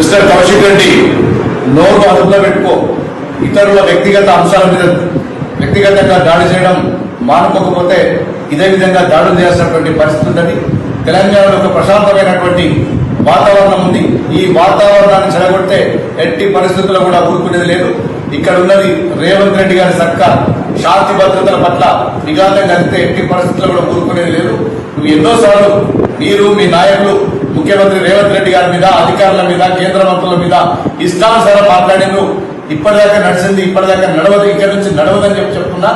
Mister Kaushik Reddy నోరు అదుపులో పెట్టుకో. ఇతరుల వ్యక్తిగత అంశాల మీద వ్యక్తిగతంగా దాడి చేయడం మానుకోకపోతే ఇదే విధంగా దాడులు చేయాల్సినటువంటి పరిస్థితి ఉందని. తెలంగాణలో ఒక ప్రశాంతమైనటువంటి వాతావరణం ఉంది. ఈ వాతావరణాన్ని చెడగొడితే ఎట్టి పరిస్థితుల్లో కూడా ఊరుకునేది లేదు. ఇక్కడ ఉన్నది రేవంత్ రెడ్డి గారి సర్కార్. శాంతి భద్రతల పట్ల విఘాతం కలిగితే ఎట్టి పరిస్థితుల్లో కూడా ఊరుకునేది లేదు. నువ్వు ఎన్నోసార్లు మీరు మీ నాయకులు ముఖ్యమంత్రి రేవంత్ రెడ్డి గారి మీద, అధికారుల మీద, కేంద్ర మంత్రుల మీద ఇష్టానుసారం మాట్లాడేందుకు ఇప్పటిదాకా నడిచింది, ఇప్పటిదాకా నడవదు, ఇక్కడ నుంచి నడవదని చెప్తున్నా.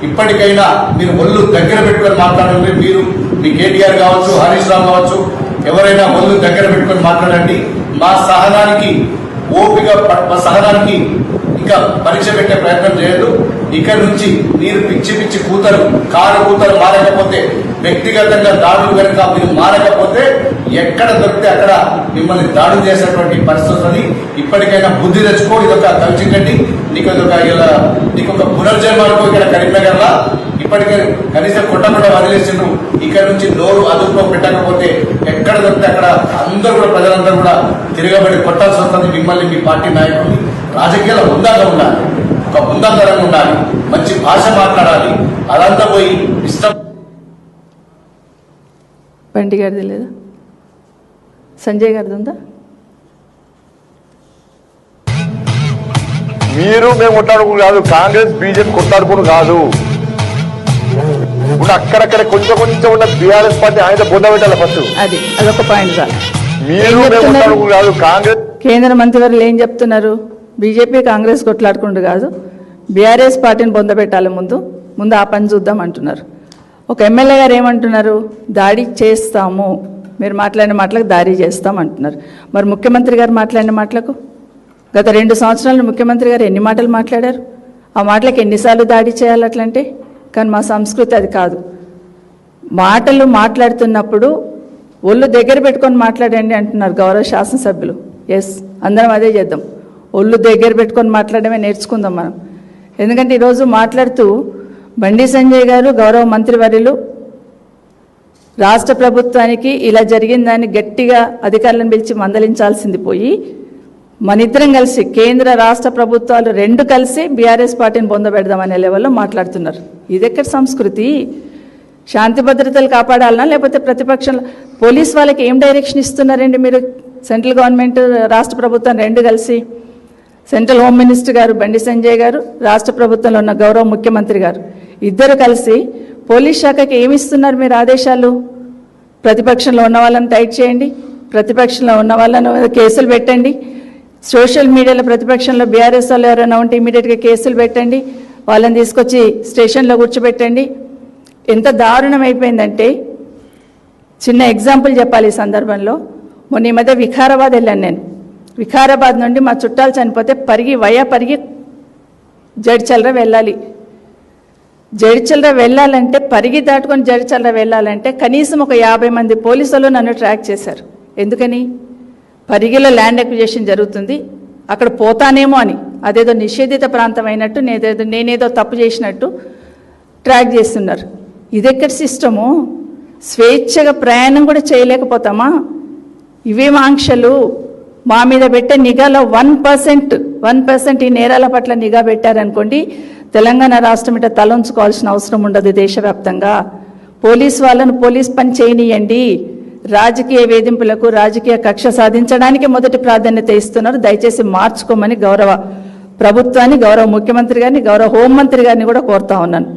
ఇప్పటికైనా మీరు ఒళ్ళు దగ్గర పెట్టుకొని మాట్లాడండి. మీరు మీ కేటీఆర్ కావచ్చు, హరీష్ రావు కావచ్చు, ఎవరైనా ఒళ్ళు దగ్గర పెట్టుకొని మాట్లాడండి. మా సహనానికి ఓపిక, మా సహనానికి ఇంకా పరీక్ష పెట్టే ప్రయత్నం చేయదు. ఇక్కడ నుంచి మీరు పిచ్చి పిచ్చి కూతరు, కారు కూతరు మారకపోతే, వ్యక్తిగతంగా దాడులు కనుక మీరు మారకపోతే ఎక్కడ దొరికితే అక్కడ మిమ్మల్ని దాడులు చేసేటువంటి పరిస్థితులని ఇప్పటికైనా బుద్ధి తెచ్చుకో. ఇదొక కలిసికండి, నీకు ఒక పునర్జన్మకు ఇక్కడ కరీంనగర్లా ఇప్పటికే కనీసం కొట్టకుండా వదిలేసిండ్రు. ఇక్కడ నుంచి నోరు అదుపులో పెట్టకపోతే ఎక్కడ దొరికితే అక్కడ అందరూ కూడా, ప్రజలందరూ కూడా తిరగబడి కొట్టాల్సి వస్తుంది మిమ్మల్ని, మీ పార్టీ నాయకుల్ని. రాజకీయాల హుందాగా ఉండాలి, ఒక హుందాతరంగా ఉండాలి, మంచి భాష మాట్లాడాలి. అదంతా పోయి ఇష్టం. బండి గారిది లేదా? సంజయ్ గారిది ఉందా? మీరు మేము కొట్లాడుకుని కాదు, కాంగ్రెస్ బీజేపీ కొట్లాడుకుని కాదు. ఇప్పుడు అక్కడక్కడ కొంచెం కొంచెం ఉన్న బీఆర్ఎస్ పార్టీ ఆయన బొంద పెట్టాలి ఫస్ట్. అదొక పాయింట్. మీరు మేము కొట్లాడుకుని కాదు, కాంగ్రెస్. కేంద్ర మంత్రివర్యులు ఏం చెప్తున్నారు? బీజేపీ కాంగ్రెస్ కొట్లాడుకుంటూ కాదు, బీఆర్ఎస్ పార్టీని పొందబెట్టాలి, ముందు ఆ పని చూద్దాం అంటున్నారు. ఒక ఎమ్మెల్యే గారు ఏమంటున్నారు? దాడి చేస్తాము, మీరు మాట్లాడిన మాటలకు దాడి చేస్తాం అంటున్నారు. మరి ముఖ్యమంత్రి గారు మాట్లాడిన మాటలకు గత 2 సంవత్సరాలు ముఖ్యమంత్రి గారు ఎన్ని మాటలు మాట్లాడారు? ఆ మాటలకు ఎన్నిసార్లు దాడి చేయాలి అట్లంటే? కానీ మా సంస్కృతి అది కాదు. మాటలు మాట్లాడుతున్నప్పుడు ఒళ్ళు దగ్గర పెట్టుకొని మాట్లాడండి అంటున్నారు గౌరవ శాసనసభ్యులు. ఎస్, అందరం అదే చేద్దాం. ఒళ్ళు దగ్గర పెట్టుకొని మాట్లాడమే నేర్చుకుందాం మనం. ఎందుకంటే ఈరోజు మాట్లాడుతూ బండి సంజయ్ గారు గౌరవ మంత్రివర్యులు రాష్ట్ర ప్రభుత్వానికి ఇలా జరిగిందని గట్టిగా అధికారులను పిలిచి మందలించాల్సింది పోయి మనిద్దరం కలిసి, కేంద్ర రాష్ట్ర ప్రభుత్వాలు 2 కలిసి బీఆర్ఎస్ పార్టీని పొందబెడదామనే లెవెల్లో మాట్లాడుతున్నారు. ఇదెక్కడ సంస్కృతి? శాంతి భద్రతలు కాపాడాలనా, లేకపోతే ప్రతిపక్షం పోలీస్ వాళ్ళకి ఏం డైరెక్షన్ ఇస్తున్నారండి మీరు? సెంట్రల్ గవర్నమెంట్, రాష్ట్ర ప్రభుత్వం 2 కలిసి, సెంట్రల్ హోమ్ మినిస్టర్ గారు బండి సంజయ్ గారు, రాష్ట్ర ప్రభుత్వంలో ఉన్న గౌరవ ముఖ్యమంత్రి గారు ఇద్దరు కలిసి పోలీస్ శాఖకి ఏమిస్తున్నారు మీరు ఆదేశాలు? ప్రతిపక్షంలో ఉన్న వాళ్ళని టైట్ చేయండి, ప్రతిపక్షంలో ఉన్న వాళ్ళను కేసులు పెట్టండి, సోషల్ మీడియాలో ప్రతిపక్షంలో బీఆర్ఎస్ వాళ్ళు ఎవరైనా ఉంటే ఇమీడియట్గా కేసులు పెట్టండి, వాళ్ళని తీసుకొచ్చి స్టేషన్లో కూర్చోబెట్టండి. ఎంత దారుణం అయిపోయిందంటే, చిన్న ఎగ్జాంపుల్ చెప్పాలి ఈ సందర్భంలో. మొన్న ఈ మధ్య వికారాబాద్ వెళ్ళాను నేను. వికారాబాద్ నుండి మా చుట్టాలు చనిపోతే పరిగి జడ్చల్ర వెళ్ళాలి. జడ్చల్ర వెళ్ళాలంటే, పరిగి దాటుకొని జడ్చల్ర వెళ్ళాలంటే కనీసం ఒక 50 మంది పోలీసులు నన్ను ట్రాక్ చేశారు. ఎందుకని? పరిగిలో ల్యాండ్ అక్విజిషన్ జరుగుతుంది, అక్కడ పోతానేమో అని. అదేదో నిషేధిత ప్రాంతం అయినట్టు, నేనేదో తప్పు చేసినట్టు ట్రాక్ చేస్తున్నారు. ఇదెక్కడ సిస్టము? స్వేచ్ఛగా ప్రయాణం కూడా చేయలేకపోతామా? ఇవేం ఆంక్షలు? మా మీద పెట్టే నిఘాలో 1% ఈ నేరాల పట్ల నిఘా పెట్టారనుకోండి, తెలంగాణ రాష్ట్రం ఇట తలంచుకోవాల్సిన అవసరం ఉండదు. దేశవ్యాప్తంగా పోలీస్ వాళ్ళను పోలీస్ పని చేయనీయండి. రాజకీయ వేధింపులకు, రాజకీయ కక్ష సాధించడానికి మొదటి ప్రాధాన్యత ఇస్తున్నారు. దయచేసి మార్చుకోమని గౌరవ ప్రభుత్వాన్ని, గౌరవ ముఖ్యమంత్రి గారిని, గౌరవ హోంమంత్రి గారిని కూడా కోరుతా ఉన్నాను.